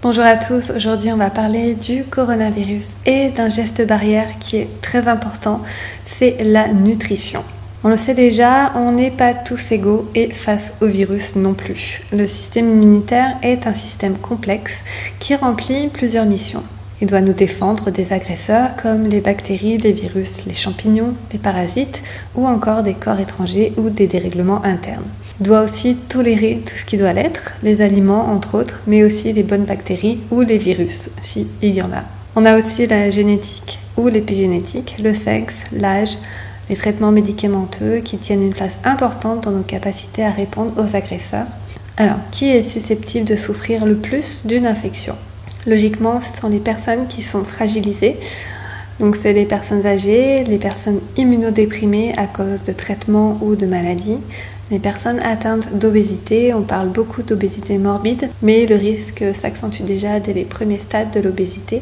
Bonjour à tous, aujourd'hui on va parler du coronavirus et d'un geste barrière qui est très important, c'est la nutrition. On le sait déjà, on n'est pas tous égaux et face au virus non plus. Le système immunitaire est un système complexe qui remplit plusieurs missions. Il doit nous défendre des agresseurs comme les bactéries, les virus, les champignons, les parasites ou encore des corps étrangers ou des dérèglements internes. Il doit aussi tolérer tout ce qui doit l'être, les aliments entre autres, mais aussi les bonnes bactéries ou les virus, si il y en a. On a aussi la génétique ou l'épigénétique, le sexe, l'âge, les traitements médicamenteux qui tiennent une place importante dans nos capacités à répondre aux agresseurs. Alors, qui est susceptible de souffrir le plus d'une infection ? Logiquement, ce sont les personnes qui sont fragilisées. Donc, c'est les personnes âgées, les personnes immunodéprimées à cause de traitements ou de maladies, les personnes atteintes d'obésité. On parle beaucoup d'obésité morbide, mais le risque s'accentue déjà dès les premiers stades de l'obésité.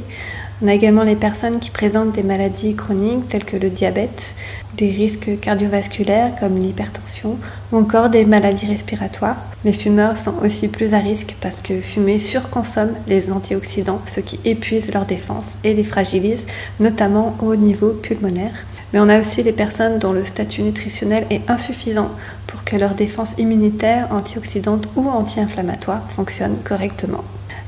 On a également les personnes qui présentent des maladies chroniques telles que le diabète, des risques cardiovasculaires comme l'hypertension ou encore des maladies respiratoires. Les fumeurs sont aussi plus à risque parce que fumer surconsomme les antioxydants, ce qui épuise leur défense et les fragilise, notamment au niveau pulmonaire. Mais on a aussi les personnes dont le statut nutritionnel est insuffisant pour que leur défense immunitaire, antioxydante ou anti-inflammatoire fonctionne correctement.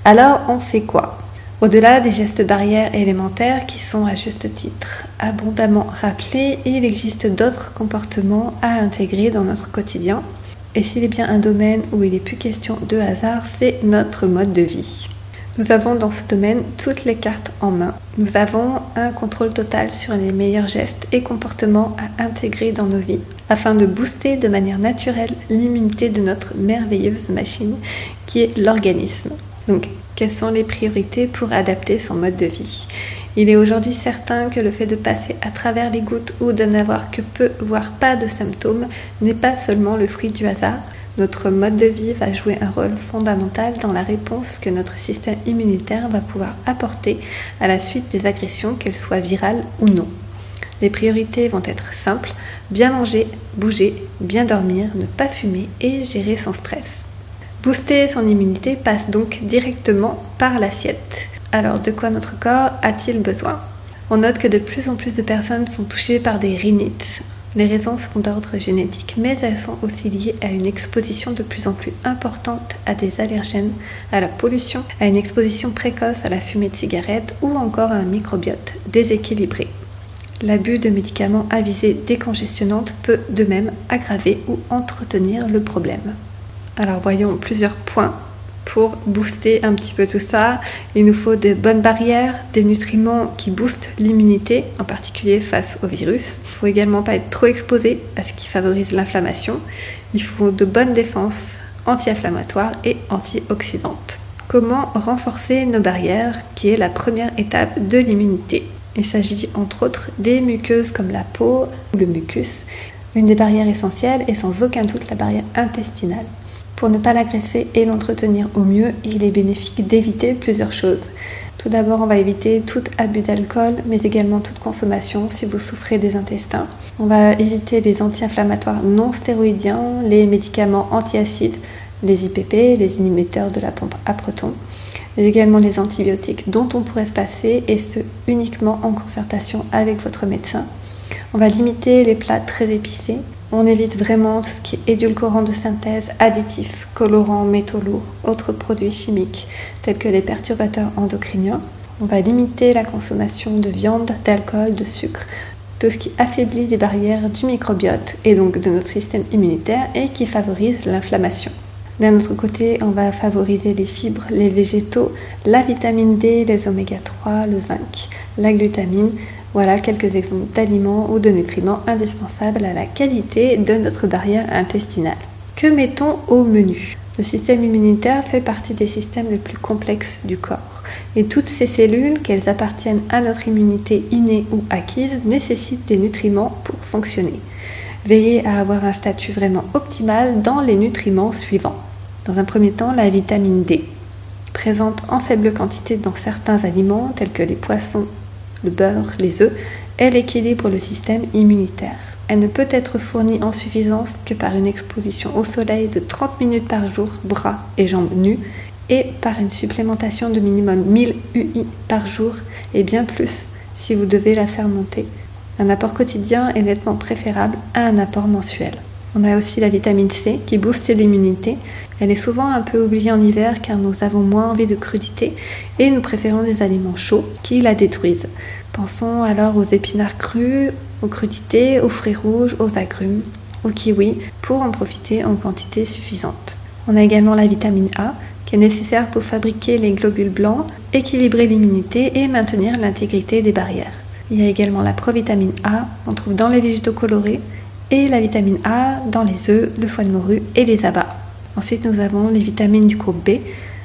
Alors, on fait quoi ? Au-delà des gestes barrières élémentaires qui sont à juste titre abondamment rappelés, il existe d'autres comportements à intégrer dans notre quotidien. Et s'il est bien un domaine où il n'est plus question de hasard, c'est notre mode de vie. Nous avons dans ce domaine toutes les cartes en main. Nous avons un contrôle total sur les meilleurs gestes et comportements à intégrer dans nos vies afin de booster de manière naturelle l'immunité de notre merveilleuse machine qui est l'organisme. Donc, quelles sont les priorités pour adapter son mode de vie ? Il est aujourd'hui certain que le fait de passer à travers les gouttes ou de n'avoir que peu, voire pas de symptômes, n'est pas seulement le fruit du hasard. Notre mode de vie va jouer un rôle fondamental dans la réponse que notre système immunitaire va pouvoir apporter à la suite des agressions, qu'elles soient virales ou non. Les priorités vont être simples, bien manger, bouger, bien dormir, ne pas fumer et gérer son stress. Booster son immunité passe donc directement par l'assiette. Alors, de quoi notre corps a-t-il besoin ? On note que de plus en plus de personnes sont touchées par des rhinites. Les raisons sont d'ordre génétique, mais elles sont aussi liées à une exposition de plus en plus importante à des allergènes, à la pollution, à une exposition précoce à la fumée de cigarettes ou encore à un microbiote déséquilibré. L'abus de médicaments à visée décongestionnante peut de même aggraver ou entretenir le problème. Alors voyons plusieurs points pour booster un petit peu tout ça. Il nous faut des bonnes barrières, des nutriments qui boostent l'immunité, en particulier face au virus. Il ne faut également pas être trop exposé à ce qui favorise l'inflammation. Il faut de bonnes défenses anti-inflammatoires et antioxydantes. Comment renforcer nos barrières, qui est la première étape de l'immunité ? Il s'agit entre autres des muqueuses comme la peau ou le mucus. Une des barrières essentielles est sans aucun doute la barrière intestinale. Pour ne pas l'agresser et l'entretenir au mieux, il est bénéfique d'éviter plusieurs choses. Tout d'abord, on va éviter tout abus d'alcool, mais également toute consommation si vous souffrez des intestins. On va éviter les anti-inflammatoires non stéroïdiens, les médicaments antiacides, les IPP, les inhibiteurs de la pompe à protons, mais également les antibiotiques dont on pourrait se passer, et ce uniquement en concertation avec votre médecin. On va limiter les plats très épicés. On évite vraiment tout ce qui est édulcorant de synthèse, additifs, colorants, métaux lourds, autres produits chimiques tels que les perturbateurs endocriniens. On va limiter la consommation de viande, d'alcool, de sucre, tout ce qui affaiblit les barrières du microbiote et donc de notre système immunitaire et qui favorise l'inflammation. D'un autre côté, on va favoriser les fibres, les végétaux, la vitamine D, les oméga 3, le zinc, la glutamine. Voilà quelques exemples d'aliments ou de nutriments indispensables à la qualité de notre barrière intestinale. Que mettons au menu ? Le système immunitaire fait partie des systèmes les plus complexes du corps. Et toutes ces cellules, qu'elles appartiennent à notre immunité innée ou acquise, nécessitent des nutriments pour fonctionner. Veillez à avoir un statut vraiment optimal dans les nutriments suivants. Dans un premier temps, la vitamine D, présente en faible quantité dans certains aliments tels que les poissons, le beurre, les œufs, elle équilibre le système immunitaire. Elle ne peut être fournie en suffisance que par une exposition au soleil de 30 minutes par jour, bras et jambes nus, et par une supplémentation de minimum 1000 UI par jour et bien plus si vous devez la faire monter. Un apport quotidien est nettement préférable à un apport mensuel. On a aussi la vitamine C qui booste l'immunité. Elle est souvent un peu oubliée en hiver car nous avons moins envie de crudité et nous préférons des aliments chauds qui la détruisent. Pensons alors aux épinards crus, aux crudités, aux fruits rouges, aux agrumes, aux kiwis pour en profiter en quantité suffisante. On a également la vitamine A qui est nécessaire pour fabriquer les globules blancs, équilibrer l'immunité et maintenir l'intégrité des barrières. Il y a également la provitamine A qu'on trouve dans les végétaux colorés et la vitamine A dans les œufs, le foie de morue et les abats. Ensuite, nous avons les vitamines du groupe B,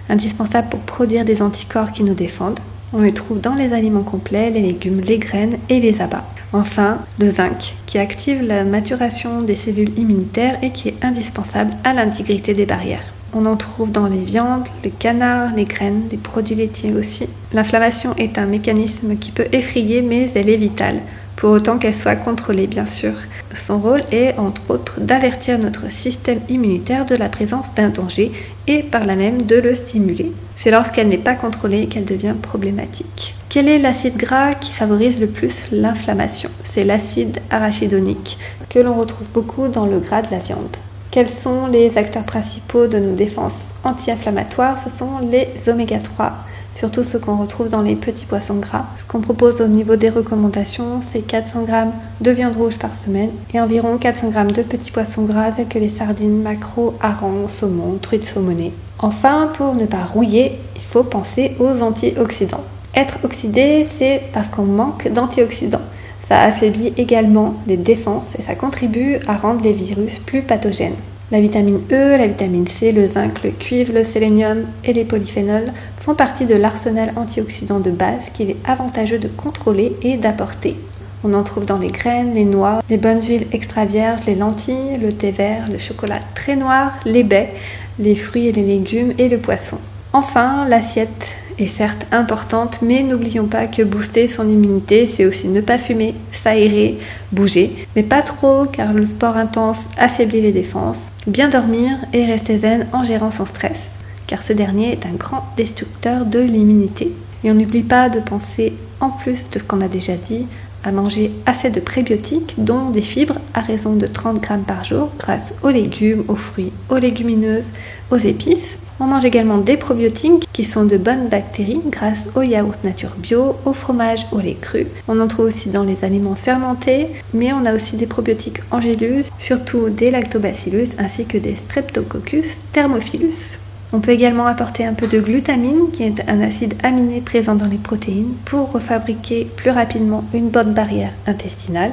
indispensables pour produire des anticorps qui nous défendent. On les trouve dans les aliments complets, les légumes, les graines et les abats. Enfin, le zinc, qui active la maturation des cellules immunitaires et qui est indispensable à l'intégrité des barrières. On en trouve dans les viandes, les canards, les graines, les produits laitiers aussi. L'inflammation est un mécanisme qui peut effrayer, mais elle est vitale, pour autant qu'elle soit contrôlée bien sûr. Son rôle est entre autres d'avertir notre système immunitaire de la présence d'un danger et par là même de le stimuler. C'est lorsqu'elle n'est pas contrôlée qu'elle devient problématique. Quel est l'acide gras qui favorise le plus l'inflammation? C'est l'acide arachidonique que l'on retrouve beaucoup dans le gras de la viande. Quels sont les acteurs principaux de nos défenses anti-inflammatoires? Ce sont les oméga 3, surtout ceux qu'on retrouve dans les petits poissons gras. Ce qu'on propose au niveau des recommandations, c'est 400 g de viande rouge par semaine et environ 400 g de petits poissons gras tels que les sardines, maquereaux, harengs, saumons, truites saumonées. Enfin, pour ne pas rouiller, il faut penser aux antioxydants. Être oxydé, c'est parce qu'on manque d'antioxydants. Ça affaiblit également les défenses et ça contribue à rendre les virus plus pathogènes. La vitamine E, la vitamine C, le zinc, le cuivre, le sélénium et les polyphénols font partie de l'arsenal antioxydant de base qu'il est avantageux de contrôler et d'apporter. On en trouve dans les graines, les noix, les bonnes huiles extra vierges, les lentilles, le thé vert, le chocolat très noir, les baies, les fruits et les légumes et le poisson. Enfin, l'assiette est certes importante, mais n'oublions pas que booster son immunité, c'est aussi ne pas fumer, s'aérer, bouger, mais pas trop car le sport intense affaiblit les défenses, bien dormir et rester zen en gérant son stress, car ce dernier est un grand destructeur de l'immunité. Et on n'oublie pas de penser, en plus de ce qu'on a déjà dit, à manger assez de prébiotiques, dont des fibres à raison de 30 g par jour, grâce aux légumes, aux fruits, aux légumineuses, aux épices. On mange également des probiotiques qui sont de bonnes bactéries grâce aux yaourts nature bio, au fromage, au lait cru. On en trouve aussi dans les aliments fermentés, mais on a aussi des probiotiques en gélule, surtout des lactobacillus ainsi que des streptococcus thermophilus. On peut également apporter un peu de glutamine, qui est un acide aminé présent dans les protéines, pour refabriquer plus rapidement une bonne barrière intestinale.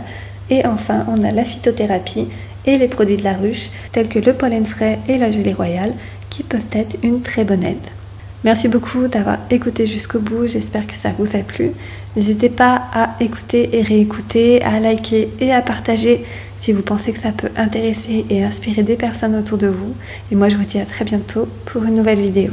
Et enfin, on a la phytothérapie et les produits de la ruche, tels que le pollen frais et la gelée royale, qui peuvent être une très bonne aide. Merci beaucoup d'avoir écouté jusqu'au bout, j'espère que ça vous a plu. N'hésitez pas à écouter et réécouter, à liker et à partager si vous pensez que ça peut intéresser et inspirer des personnes autour de vous. Et moi je vous dis à très bientôt pour une nouvelle vidéo.